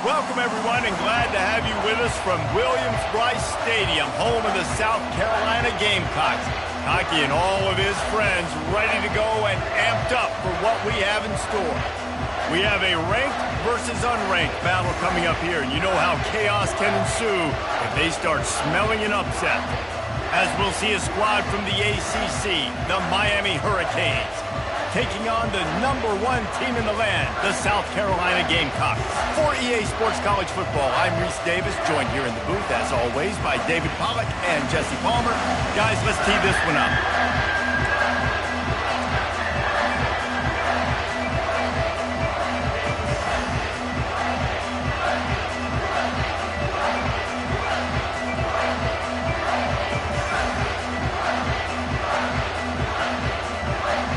Welcome, everyone, and glad to have you with us from Williams-Brice Stadium, home of the South Carolina Gamecocks. Hockey and all of his friends ready to go and amped up for what we have in store. We have a ranked versus unranked battle coming up here, and you know how chaos can ensue if they start smelling an upset. As we'll see a squad from the ACC, the Miami Hurricanes, taking on the #1 team in the land, the South Carolina Gamecocks. For EA Sports College Football, I'm Reese Davis, joined here in the booth, as always, by David Pollack and Jesse Palmer. Guys, let's tee this one up.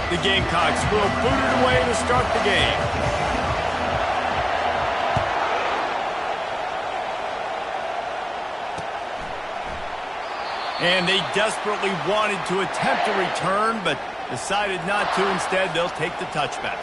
The Gamecocks will boot it away to start the game. And they desperately wanted to attempt a return, but decided not to. Instead, they'll take the touchback.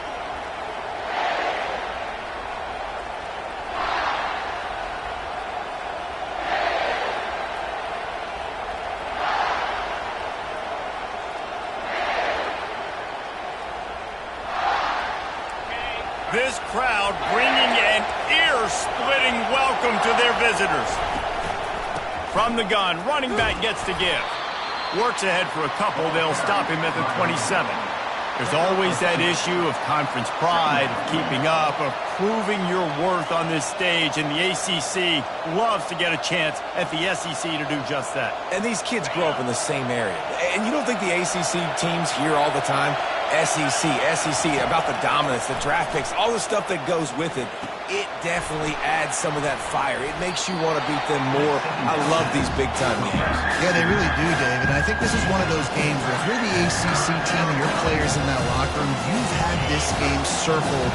This crowd bringing an ear-splitting welcome to their visitors. From the gun, running back gets to give. Works ahead for a couple. They'll stop him at the 27. There's always that issue of conference pride, of keeping up, of proving your worth on this stage, and the ACC loves to get a chance at the SEC to do just that. And these kids grow up in the same area. And you don't think the ACC teams hear all the time, SEC, about the dominance, the draft picks, all the stuff that goes with it. It definitely adds some of that fire. It makes you want to beat them more. I love these big-time games. Yeah, they really do, David. And I think this is one of those games where if you're the ACC team and your players in that locker room, you've had this game circled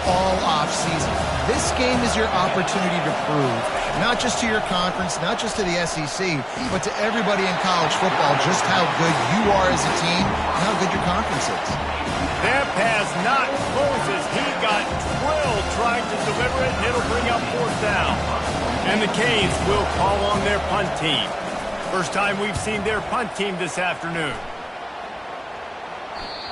all off-season. This game is your opportunity to prove, not just to your conference, not just to the SEC, but to everybody in college football, just how good you are as a team and how good your conference is. That pass not closes. He got drilled trying to deliver it, and it'll bring up 4th down. And the Canes will call on their punt team. First time we've seen their punt team this afternoon.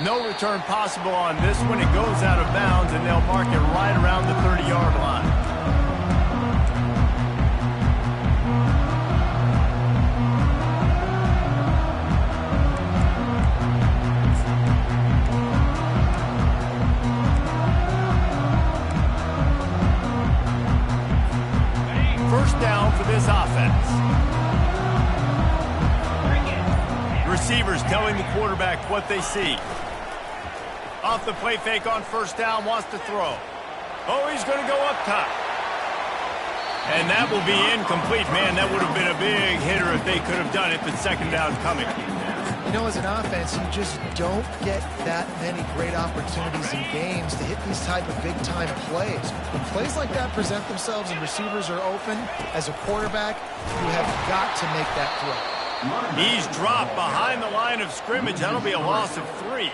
No return possible on this one. It goes out of bounds, and they'll mark it right around the 30-yard line. First down for this offense. Receivers telling the quarterback what they see. Off the play fake on first down, wants to throw. Oh, he's going to go up top. And that will be incomplete. Man, that would have been a big hitter if they could have done it, but second down coming. You know, as an offense, you just don't get that many great opportunities in games to hit these type of big-time plays. When plays like that present themselves and receivers are open, as a quarterback, you have got to make that throw. He's dropped behind the line of scrimmage. That'll be a loss of 3.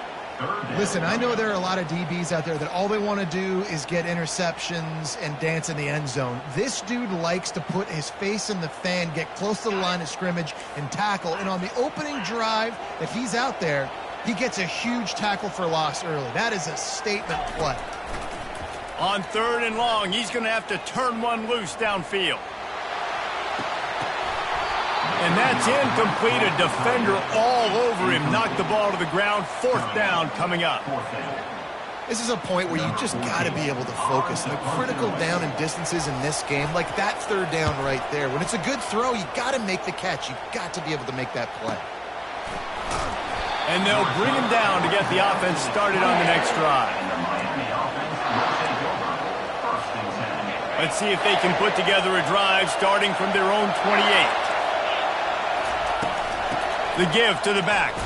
Listen, I know there are a lot of DBs out there that all they want to do is get interceptions and dance in the end zone. This dude likes to put his face in the fan, get close to the line of scrimmage, and tackle. And on the opening drive that he's out there, he gets a huge tackle for loss early. That is a statement play. On 3rd and long, he's going to have to turn one loose downfield. And that's incomplete. A defender all over him. Knocked the ball to the ground. 4th down coming up. This is a point where you just got to be able to focus. The critical down and distances in this game, like that 3rd down right there. When it's a good throw, you got to make the catch. You've got to be able to make that play. And they'll bring him down to get the offense started on the next drive. Let's see if they can put together a drive starting from their own 28. The give to the back.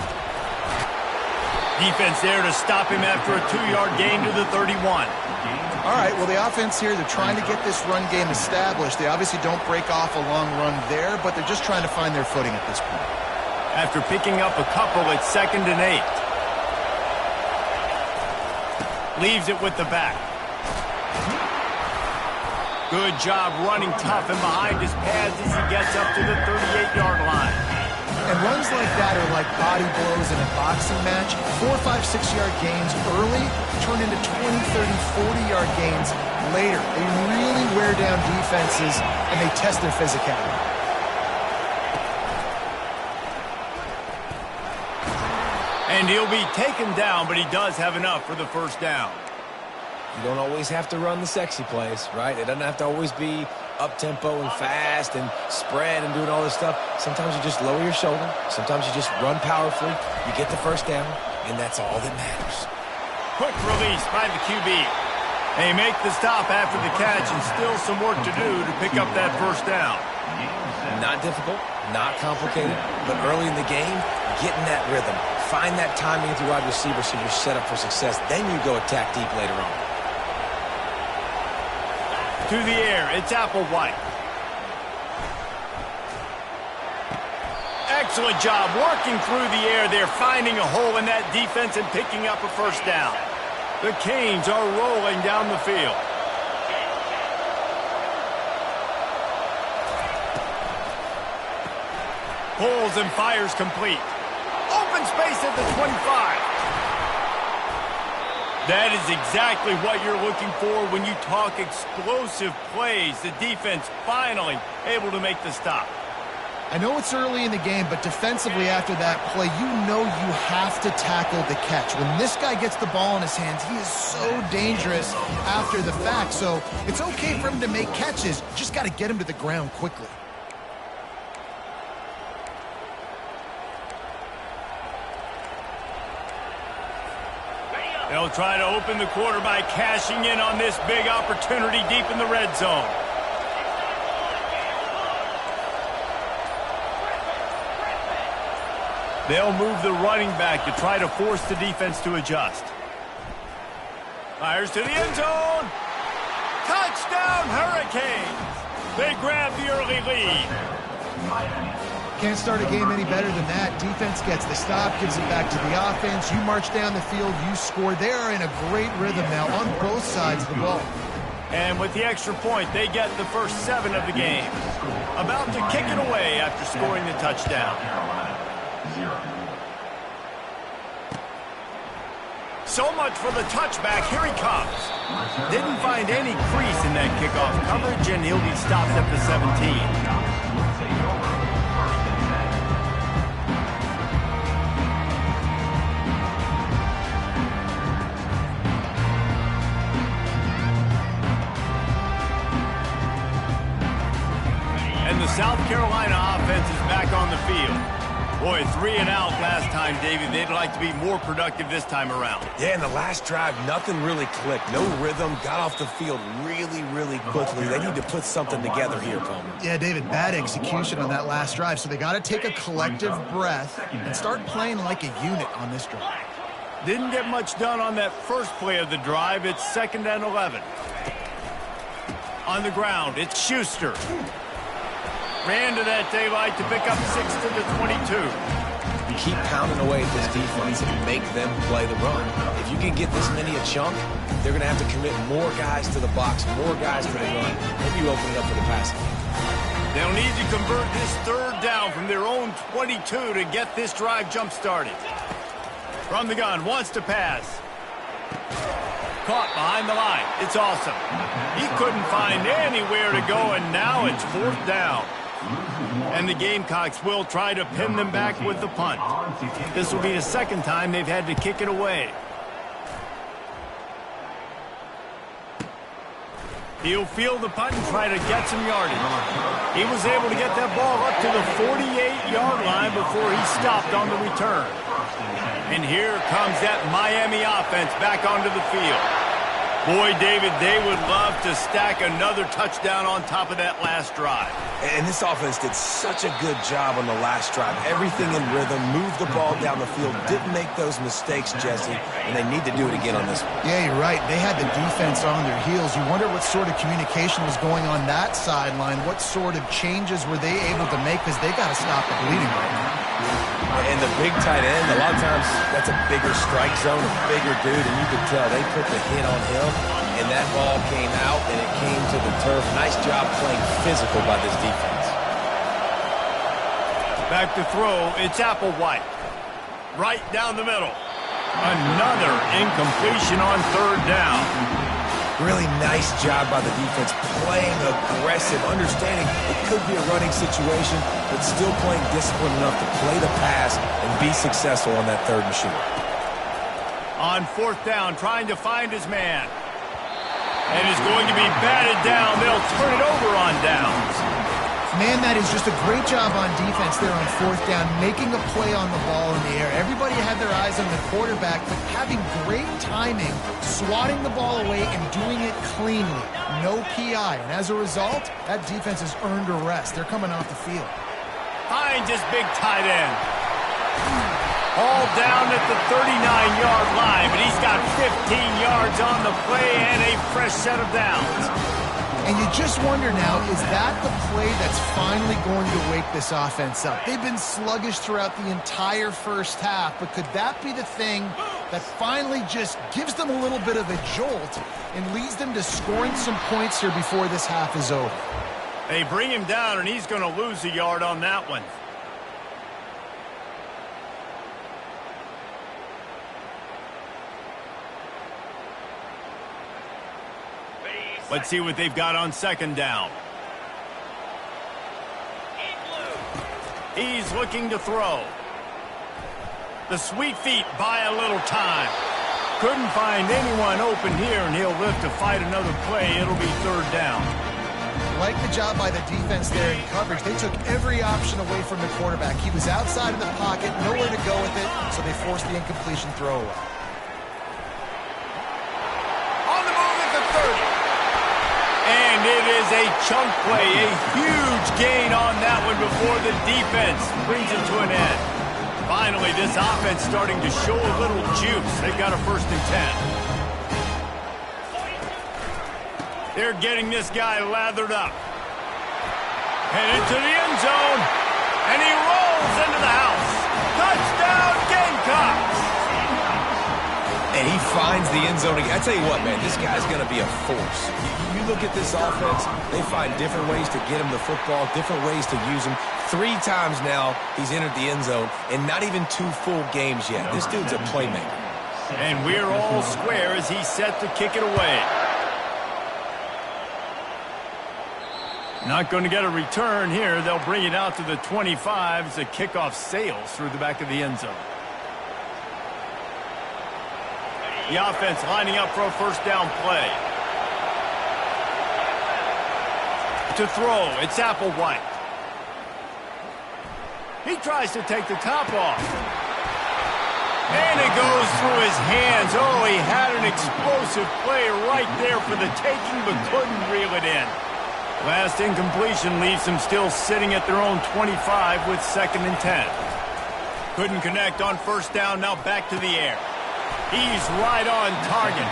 Defense there to stop him after a 2-yard gain to the 31. All right, well, the offense here, they're trying to get this run game established. They obviously don't break off a long run there, but they're just trying to find their footing at this point. After picking up a couple at 2nd and 8. Leaves it with the back. Good job running tough and behind his pads as he gets up to the 38-yard line. And runs like that are like body blows in a boxing match. 4, 5, 6-yard gains early turn into 20, 30, 40-yard gains later. They really wear down defenses, and they test their physicality. And he'll be taken down, but he does have enough for the first down. You don't always have to run the sexy plays, right? It doesn't have to always be up-tempo and fast and spread and doing all this stuff. Sometimes you just lower your shoulder. Sometimes you just run powerfully. You get the first down, and that's all that matters. Quick release by the QB. They make the stop after the catch, and still some work to do to pick up that first down. Not difficult, not complicated, but early in the game, get in that rhythm. Find that timing with your wide receiver so you're set up for success. Then you go attack deep later on. To the air, it's Applewhite. Excellent job working through the air there, finding a hole in that defense and picking up a first down. The Canes are rolling down the field. Pulls and fires complete. Open space at the 25. That is exactly what you're looking for when you talk explosive plays. The defense finally able to make the stop. I know it's early in the game, but defensively after that play, you know you have to tackle the catch. When this guy gets the ball in his hands, he is so dangerous after the fact. So it's okay for him to make catches. Just got to get him to the ground quickly. They'll try to open the quarter by cashing in on this big opportunity deep in the red zone. They'll move the running back to try to force the defense to adjust. Fires to the end zone. Touchdown, Hurricanes. They grab the early lead. Can't start a game any better than that. Defense gets the stop, gives it back to the offense. You march down the field, you score. They are in a great rhythm now on both sides of the ball. And with the extra point, they get the first 7 of the game. About to kick it away after scoring the touchdown. So much for the touchback. Here he comes. Didn't find any crease in that kickoff coverage, and he'll be stopped at the 17. And the South Carolina offense is back on the field. Boy, 3 and out last time, David. They'd like to be more productive this time around. Yeah, in the last drive, nothing really clicked. No rhythm, got off the field really, really quickly. They need to put something together here, Palmer. Yeah, David, bad execution on that last drive, so they got to take a collective breath and start playing like a unit on this drive. Didn't get much done on that first play of the drive. It's 2nd and 11. On the ground, it's Schuster. Ran to that daylight to pick up 6 to the 22. You keep pounding away at this defense and make them play the run. If you can get this many a chunk, they're going to have to commit more guys to the box, more guys to the run. Hope you open it up for the passing. They'll need to convert this 3rd down from their own 22 to get this drive jump-started. From the gun, wants to pass. Caught behind the line. It's awesome. He couldn't find anywhere to go, and now it's 4th down. And the Gamecocks will try to pin them back with the punt. This will be the 2nd time they've had to kick it away. He'll field the punt and try to get some yardage. He was able to get that ball up to the 48-yard line before he stopped on the return. And here comes that Miami offense back onto the field. Boy, David, they would love to stack another touchdown on top of that last drive. And this offense did such a good job on the last drive. Everything in rhythm, moved the ball down the field, didn't make those mistakes, Jesse, and they need to do it again on this one. Yeah, you're right. They had the defense on their heels. You wonder what sort of communication was going on that sideline. What sort of changes were they able to make, because they got to stop the bleeding right now. And the big tight end, a lot of times that's a bigger strike zone, a bigger dude, and you could tell they put the hit on him. and that ball came out, and it came to the turf. Nice job playing physical by this defense. Back to throw, it's Applewhite. Right down the middle. Another incompletion on third down. Really nice job by the defense, playing aggressive, understanding it could be a running situation, but still playing disciplined enough to play the pass and be successful on that third and short. On fourth down, trying to find his man. And is going to be batted down. They'll turn it over on downs. Man, that is just a great job on defense there on fourth down, making a play on the ball in the air. Everybody had their eyes on the quarterback, but having great timing, swatting the ball away and doing it cleanly. No PI. And as a result, that defense has earned a rest. They're coming off the field. Finds his big tight end. All down at the 39-yard line, but he's got 15 yards on the play and a fresh set of downs. And you just wonder now, is that the play that's finally going to wake this offense up? They've been sluggish throughout the entire first half, but could that be the thing that finally just gives them a little bit of a jolt and leads them to scoring some points here before this half is over? They bring him down, and he's going to lose a yard on that one. Let's see what they've got on second down. He's looking to throw. The sweet feet buy a little time. Couldn't find anyone open here, and he'll live to fight another play. It'll be third down. Like the job by the defense there in coverage. They took every option away from the quarterback. He was outside of the pocket, nowhere to go with it, so they forced the incompletion throwaway. On the move at the 30. And it is a chunk play, a huge gain on that one before the defense brings it to an end. Finally, this offense starting to show a little juice. They've got a 1st and 10. They're getting this guy lathered up. Headed to the end zone, and he rolls into the house. Touchdown, Gamecocks! And he finds the end zone again. I tell you what, man, this guy's going to be a force. You look at this offense, they find different ways to get him the football, different ways to use him. 3 times now he's entered the end zone, and not even 2 full games yet. This dude's a playmaker. And we're all square as he's set to kick it away. Not going to get a return here. They'll bring it out to the 25 as the kickoff sails through the back of the end zone. The offense lining up for a 1st down play. To throw, it's Applewhite. He tries to take the top off. And it goes through his hands. Oh, he had an explosive play right there for the taking, but couldn't reel it in. Last incompletion leaves them still sitting at their own 25 with 2nd and 10. Couldn't connect on 1st down, now back to the air. He's right on target.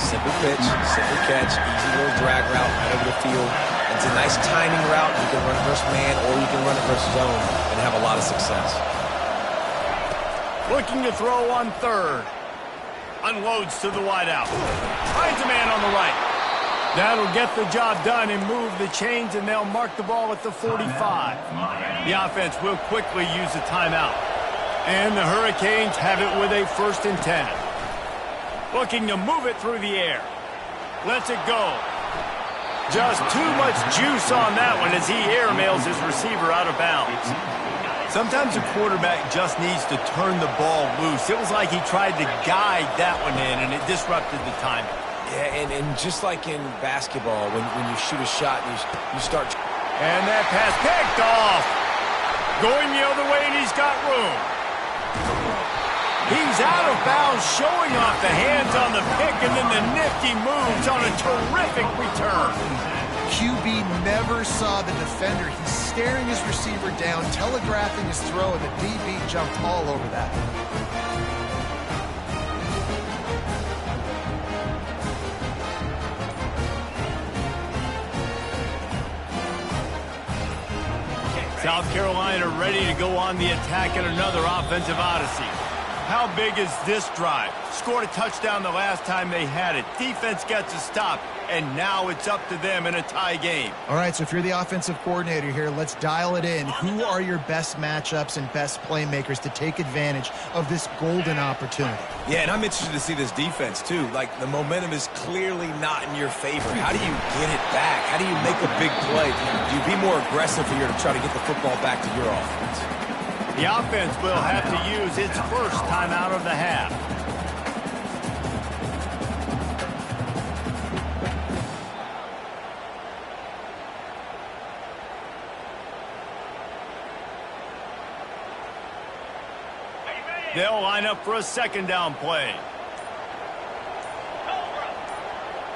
Simple pitch, simple catch, easy little drag route right over the field. It's a nice timing route. You can run it versus man or you can run it versus zone and have a lot of success. Looking to throw on 3rd. Unloads to the wideout. Finds a man on the right. That'll get the job done and move the chains, and they'll mark the ball at the 45. The offense will quickly use a timeout. And the Hurricanes have it with a 1st and 10. Looking to move it through the air. Lets it go. Just too much juice on that one as he airmails his receiver out of bounds. Sometimes a quarterback just needs to turn the ball loose. It was like he tried to guide that one in, and it disrupted the timing. Yeah, and just like in basketball, when you shoot a shot, you start... And that pass picked off. Going the other way, and he's got room. He's out of bounds, showing off the hands on the pick, and then the nifty moves on a terrific return. QB never saw the defender. He's staring his receiver down, telegraphing his throw, and the DB jumped all over that. South Carolina ready to go on the attack in another offensive odyssey. How big is this drive? Scored a touchdown the last time they had it. Defense gets a stop, and now it's up to them in a tie game. All right, so if you're the offensive coordinator here, let's dial it in. Who are your best matchups and best playmakers to take advantage of this golden opportunity? Yeah, and I'm interested to see this defense, too. Like, the momentum is clearly not in your favor. How do you get it back? How do you make a big play? Do you be more aggressive here to try to get the football back to your offense? The offense will have to use its first timeout of the half. They'll line up for a second down play.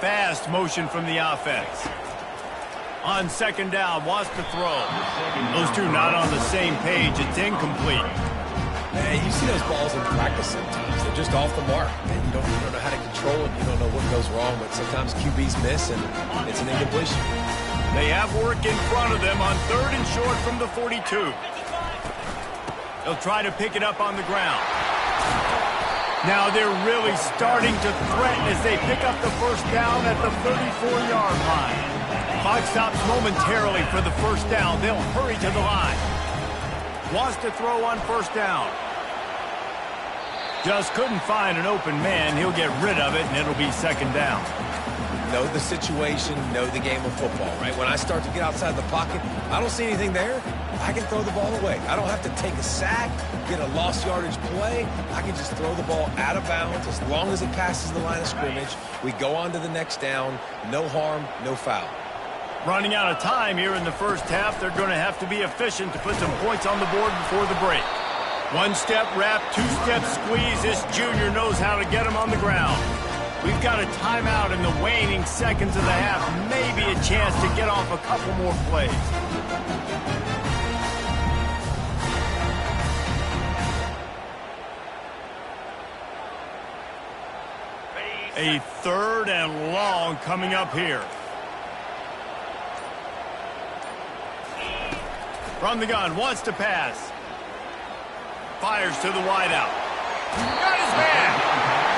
Fast motion from the offense. On second down, wants to throw. Those two not on the same page. It's incomplete. Man, you see those balls in practice sometimes. They're just off the mark. And you don't know how to control it. You don't know what goes wrong, but sometimes QBs miss, and it's an incompletion. They have work in front of them on 3rd and short from the 42. They'll try to pick it up on the ground. Now they're really starting to threaten as they pick up the first down at the 34-yard line. Clock stops momentarily for the first down. They'll hurry to the line. Wants to throw on first down. Just couldn't find an open man. He'll get rid of it, and it'll be second down. Know the situation, know the game of football, right? When I start to get outside the pocket, I don't see anything there, I can throw the ball away. I don't have to take a sack, get a lost yardage play. I can just throw the ball out of bounds as long as it passes the line of scrimmage. We go on to the next down. No harm, no foul. Running out of time here in the first half. They're going to have to be efficient to put some points on the board before the break. One-step wrap, two-step squeeze. This junior knows how to get him on the ground. We've got a timeout in the waning seconds of the half. Maybe a chance to get off a couple more plays. A 3rd and long coming up here. From the gun, wants to pass. Fires to the wideout. Got his man.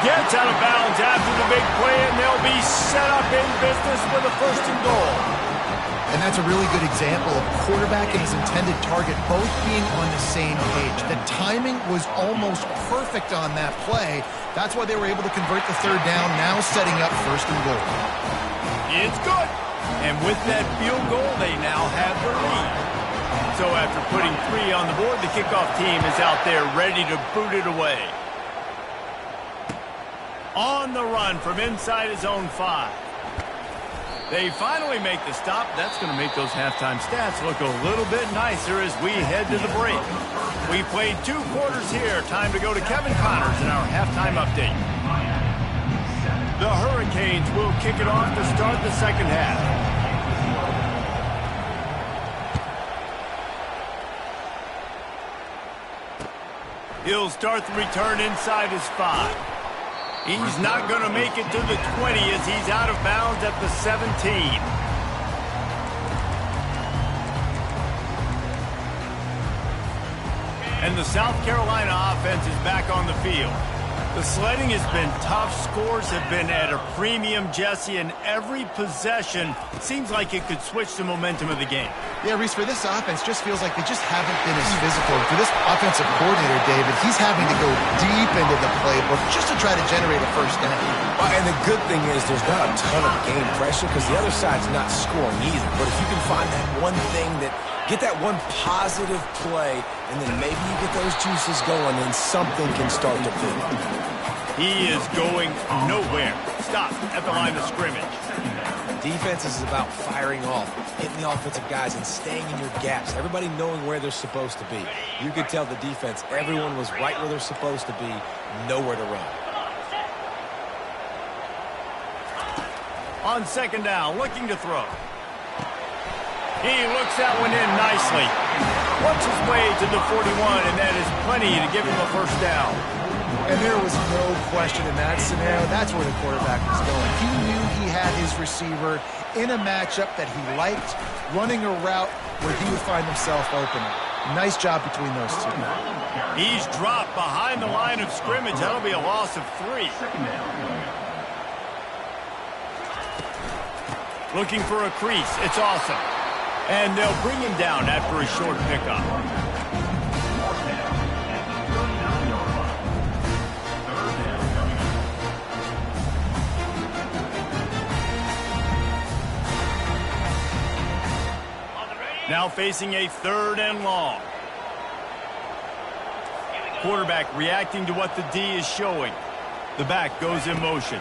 Gets out of bounds after the big play, and they'll be set up in business with a 1st and goal. And that's a really good example of a quarterback and his intended target both being on the same page. The timing was almost perfect on that play. That's why they were able to convert the 3rd down, now setting up 1st and goal. It's good. And with that field goal, they now have the lead. So after putting 3 on the board, the kickoff team is out there ready to boot it away. On the run from inside his own 5. They finally make the stop. That's going to make those halftime stats look a little bit nicer as we head to the break. We played 2 quarters here. Time to go to Kevin Connors in our halftime update. The Hurricanes will kick it off to start the second half. He'll start the return inside his 5. He's not going to make it to the 20 as he's out of bounds at the 17. And the South Carolina offense is back on the field. The sledding has been tough. Scores have been at a premium, Jesse, and every possession seems like it could switch the momentum of the game. Yeah, Reese, for this offense, just feels like they just haven't been as physical. For this offensive coordinator, David, he's having to go deep into the playbook just to try to generate a 1st down. And the good thing is there's not a ton of game pressure because the other side's not scoring either. But if you can find that one thing that get that one positive play, and then maybe you get those juices going, and something can start to build. He is going nowhere. Stop at the line of scrimmage. Defense is about firing off, hitting the offensive guys, and staying in your gaps. Everybody knowing where they're supposed to be. You could tell the defense, everyone was right where they're supposed to be, nowhere to run. On second down, looking to throw. He looks that one in nicely. Works his way to the 41, and that is plenty to give him a 1st down. And there was no question in that scenario. That's where the quarterback was going. He knew he had his receiver in a matchup that he liked, running a route where he would find himself open. Nice job between those two. He's dropped behind the line of scrimmage. That'll be a loss of 3. Looking for a crease. It's awesome. And they'll bring him down after a short pickup. Now facing a 3rd and long. Quarterback reacting to what the D is showing. The back goes in motion.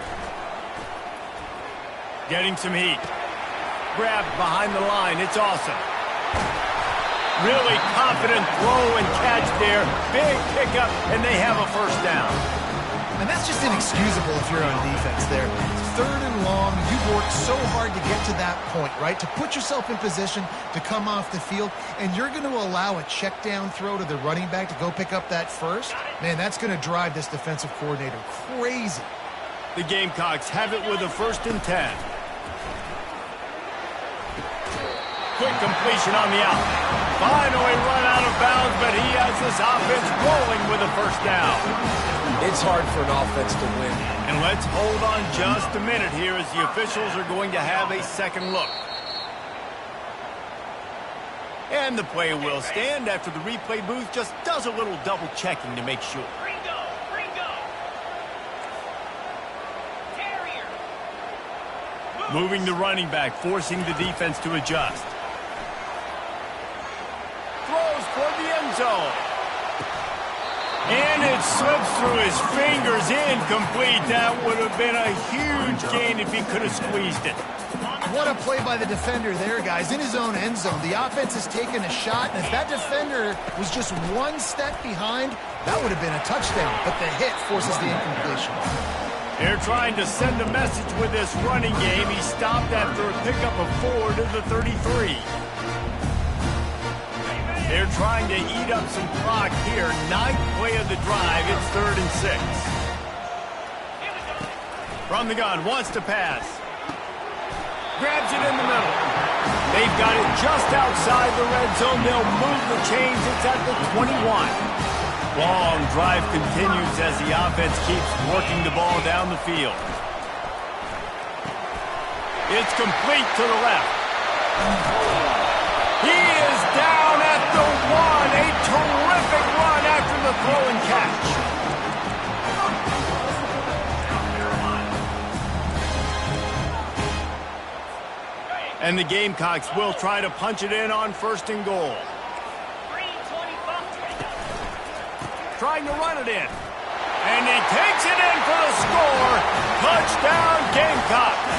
Getting some heat. Grabbed behind the line. It's awesome. Really confident throw and catch there. Big pickup, and they have a 1st down. And that's just inexcusable if you're on defense there. 3rd and long, you've worked so hard to get to that point, right? To put yourself in position to come off the field, and you're going to allow a check down throw to the running back to go pick up that 1st? Man, that's going to drive this defensive coordinator crazy. The Gamecocks have it with a 1st and 10. Quick completion on the out. Finally run out of bounds, but he has this offense rolling with a 1st down. It's hard for an offense to win. And let's hold on just a minute here as the officials are going to have a 2nd look. And the play will stand after the replay booth just does a little double checking to make sure. Moving the running back, forcing the defense to adjust. Throws for the end zone. And it slips through his fingers, incomplete. That would have been a huge gain if he could have squeezed it. What a play by the defender there, guys. In his own end zone, the offense has taken a shot, and if that defender was just 1 step behind, that would have been a touchdown. But the hit forces the incompletion. They're trying to send a message with this running game. He stopped after a pickup of 4 to the 33. They're trying to eat up some clock here. 9th play of the drive. It's 3rd and 6. From the gun, wants to pass. Grabs it in the middle. They've got it just outside the red zone. They'll move the chains. It's at the 21. Long drive continues as the offense keeps working the ball down the field. It's complete to the left. He is down at the 1. A terrific run after the throw and catch. And the Gamecocks will try to punch it in on 1st and goal. Trying to run it in. And he takes it in for the score. Touchdown, Gamecocks.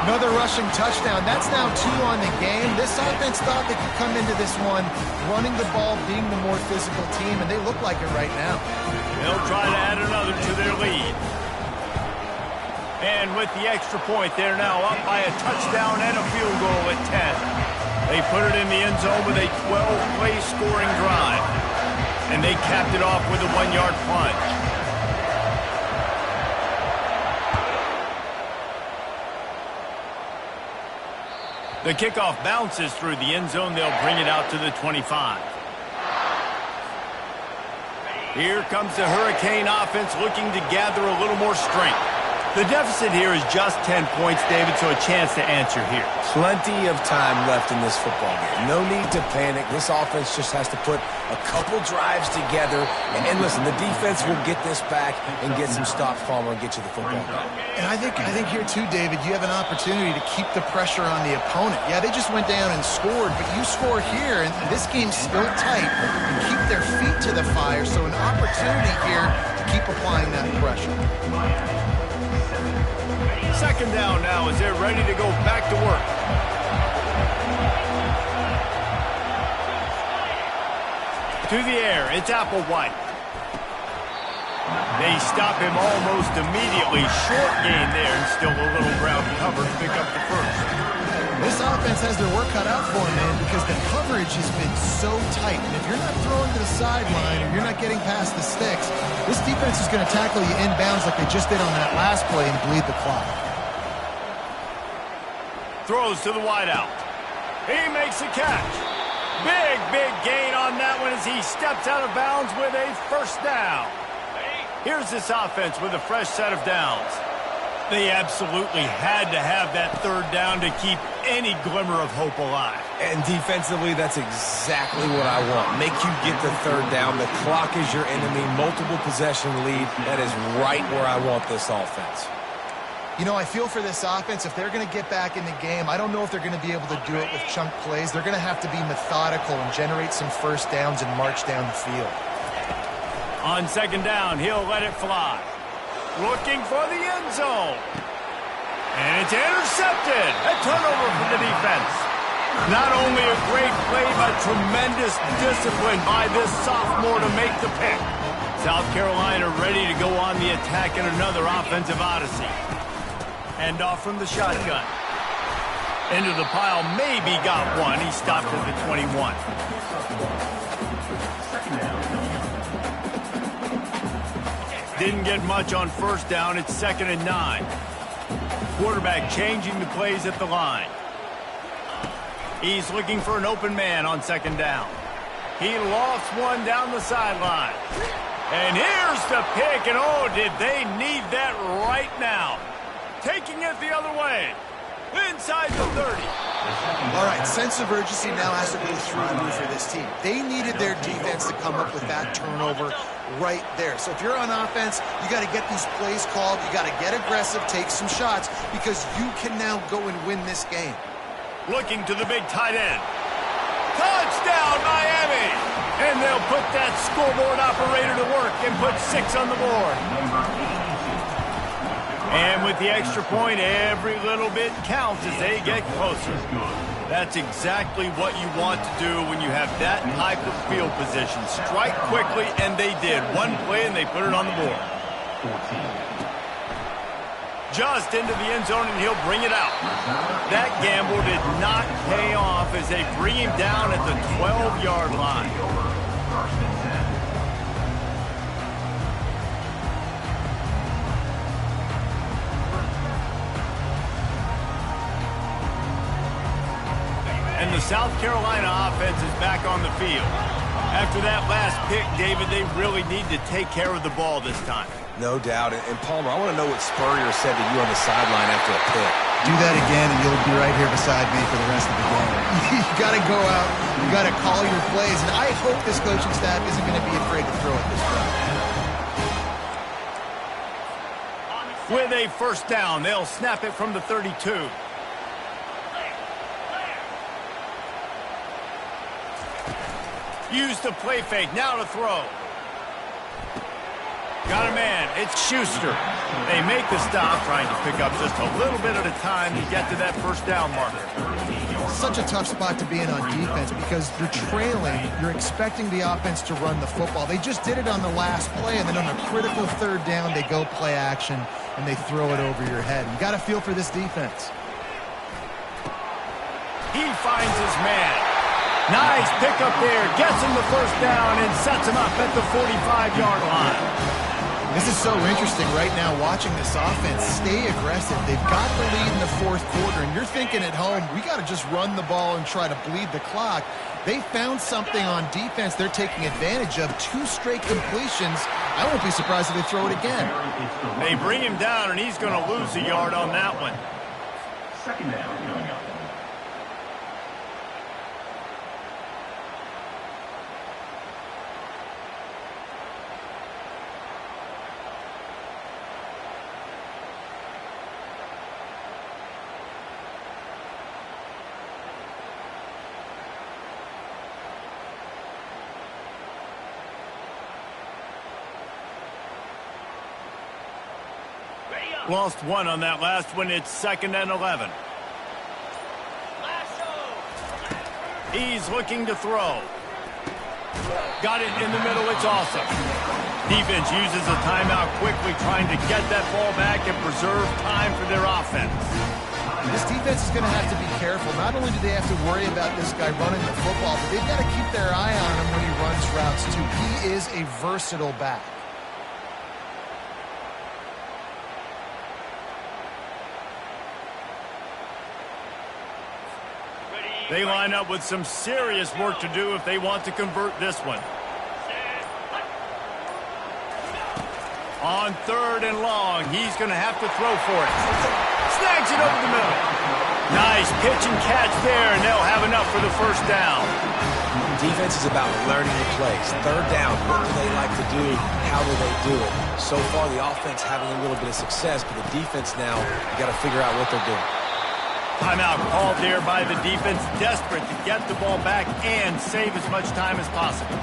Another rushing touchdown. That's now 2 on the game. This offense thought they could come into this one running the ball, being the more physical team, and they look like it right now. They'll try to add another to their lead. And with the extra point, they're now up by a touchdown and a field goal at 10. They put it in the end zone with a 12-play scoring drive. And they capped it off with a 1-yard plunge. The kickoff bounces through the end zone. They'll bring it out to the 25. Here comes the Hurricane offense looking to gather a little more strength. The deficit here is just 10 points, David, so a chance to answer here. Plenty of time left in this football game. No need to panic. This offense just has to put a couple drives together. And listen, the defense will get this back and get some stops, Palmer, and get you the football game. And I think here too, David, you have an opportunity to keep the pressure on the opponent. Yeah, they just went down and scored, but you score here, and this game's still tight, and keep their feet to the fire. So an opportunity here to keep applying that pressure. 2nd down now as they're ready to go back to work. To the air, it's Applewhite. They stop him almost immediately. Short gain there and still a little ground cover to pick up the 1st. This offense has their work cut out for them, man, because the coverage has been so tight. And if you're not throwing to the sideline or you're not getting past the sticks, this defense is going to tackle you inbounds like they just did on that last play and bleed the clock. Throws to the wideout. He makes a catch. Big gain on that one as he steps out of bounds with a first down. Here's this offense with a fresh set of downs. They absolutely had to have that third down to keep any glimmer of hope alive. And defensively, that's exactly what I want. Make you get the third down. The clock is your enemy. Multiple possession lead. That is right where I want this offense. You know, I feel for this offense, if they're going to get back in the game, I don't know if they're going to be able to do it with chunk plays. They're going to have to be methodical and generate some first downs and march down the field. On second down, he'll let it fly. Looking for the end zone. And it's intercepted. A turnover for the defense. Not only a great play, but tremendous discipline by this sophomore to make the pick. South Carolina ready to go on the attack in another offensive odyssey. And off from the shotgun. Into the pile, maybe got one. He stopped at the 21. Didn't get much on first down. It's 2nd and 9. Quarterback changing the plays at the line. He's looking for an open man on second down. He lofts one down the sideline. And here's the pick, and oh, did they need that right now. Taking it the other way. Inside the 30. All right, sense of urgency now has to go through the roof for this team. They needed their defense to come up with that turnover right there. So if you're on offense, you got to get these plays called. You got to get aggressive, take some shots, because you can now go and win this game. Looking to the big tight end. Touchdown, Miami! And they'll put that scoreboard operator to work and put 6 on the board. And with the extra point, every little bit counts as they get closer. That's exactly what you want to do when you have that type of field position. Strike quickly, and they did. One play, and they put it on the board. Just into the end zone, and he'll bring it out. That gamble did not pay off as they bring him down at the 12-yard line. And the South Carolina offense is back on the field. After that last pick, David, they really need to take care of the ball this time. No doubt. And Palmer, I want to know what Spurrier said to you on the sideline after a pick. Do that again, and you'll be right here beside me for the rest of the game. You got to go out. You got to call your plays. And I hope this coaching staff isn't going to be afraid to throw at this point. With a first down, they'll snap it from the 32. Use the play fake. Now to throw. Got a man. It's Schuster. They make the stop, trying to pick up just a little bit at a time to get to that first down marker. Such a tough spot to be in on defense because you're trailing. You're expecting the offense to run the football. They just did it on the last play, and then on a critical third down, they go play action, and they throw it over your head. You got to feel for this defense. He finds his man. Nice pickup there. Gets him the first down and sets him up at the 45-yard line. This is so interesting right now watching this offense stay aggressive. They've got the lead in the fourth quarter, and you're thinking at home, we got to just run the ball and try to bleed the clock. They found something on defense they're taking advantage of. 2 straight completions. I won't be surprised if they throw it again. They bring him down, and he's going to lose a yard on that one. Second down coming up. Lost 1 on that last one. It's 2nd and 11. He's looking to throw. Got it in the middle. It's awesome. Defense uses a timeout quickly, trying to get that ball back and preserve time for their offense. This defense is going to have to be careful. Not only do they have to worry about this guy running the football, but they've got to keep their eye on him when he runs routes too. He is a versatile back. They line up with some serious work to do if they want to convert this one. On 3rd and long, he's going to have to throw for it. Snags it over the middle. Nice pitch and catch there, and they'll have enough for the first down. Defense is about learning the plays. 3rd down, what do they like to do? How do they do it? So far, the offense having a little bit of success, but the defense now, you got to figure out what they're doing. Timeout called there by the defense, desperate to get the ball back and save as much time as possible.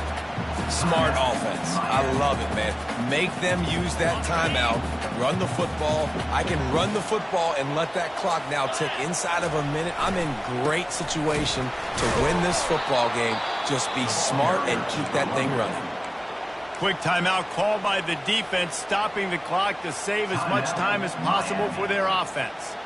Smart offense. I love it, man. Make them use that timeout. Run the football. I can run the football and let that clock now tick inside of a minute. I'm in great situation to win this football game. Just be smart and keep that thing running. Quick timeout called by the defense, stopping the clock to save as much time as possible for their offense.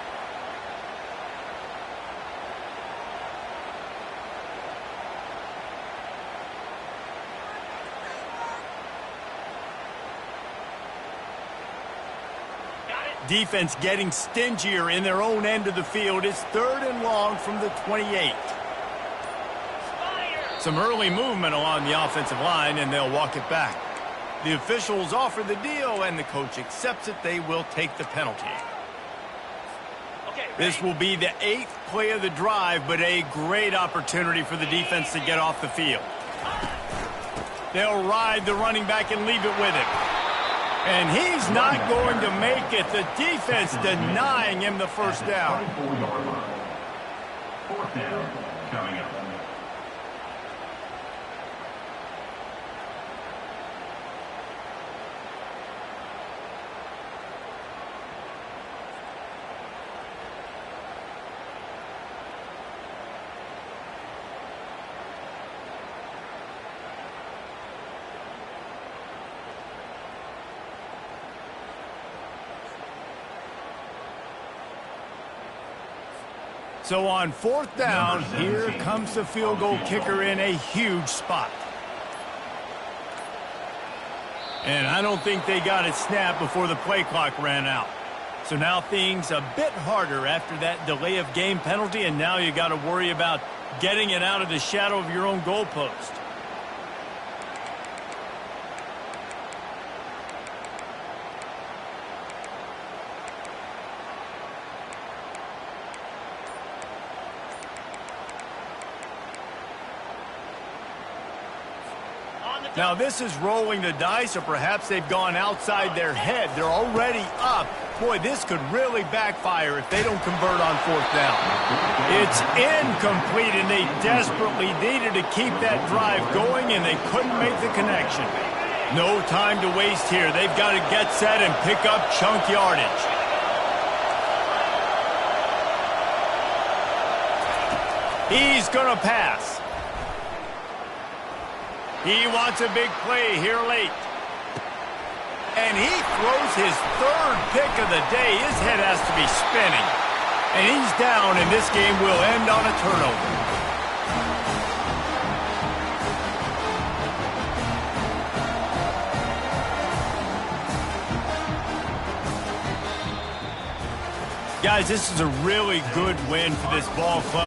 Defense getting stingier in their own end of the field. It's 3rd and long from the 28. Some early movement along the offensive line, and they'll walk it back. The officials offer the deal, and the coach accepts it. They will take the penalty. This will be the 8th play of the drive, but a great opportunity for the defense to get off the field. They'll ride the running back and leave it with him. And he's not going to make it. The defense denying him the first down. 4th down coming up. So on 4th down, here comes the field goal kicker in a huge spot. And I don't think they got it snapped before the play clock ran out. So now things a bit harder after that delay of game penalty, and now you got to worry about getting it out of the shadow of your own goalpost. Now this is rolling the dice, or perhaps they've gone outside their head. They're already up. Boy, this could really backfire if they don't convert on 4th down. It's incomplete, and they desperately needed to keep that drive going, and they couldn't make the connection. No time to waste here. They've got to get set and pick up chunk yardage. He's going to pass. He wants a big play here late. And he throws his 3rd pick of the day. His head has to be spinning. And he's down, and this game will end on a turnover. Guys, this is a really good win for this ball club.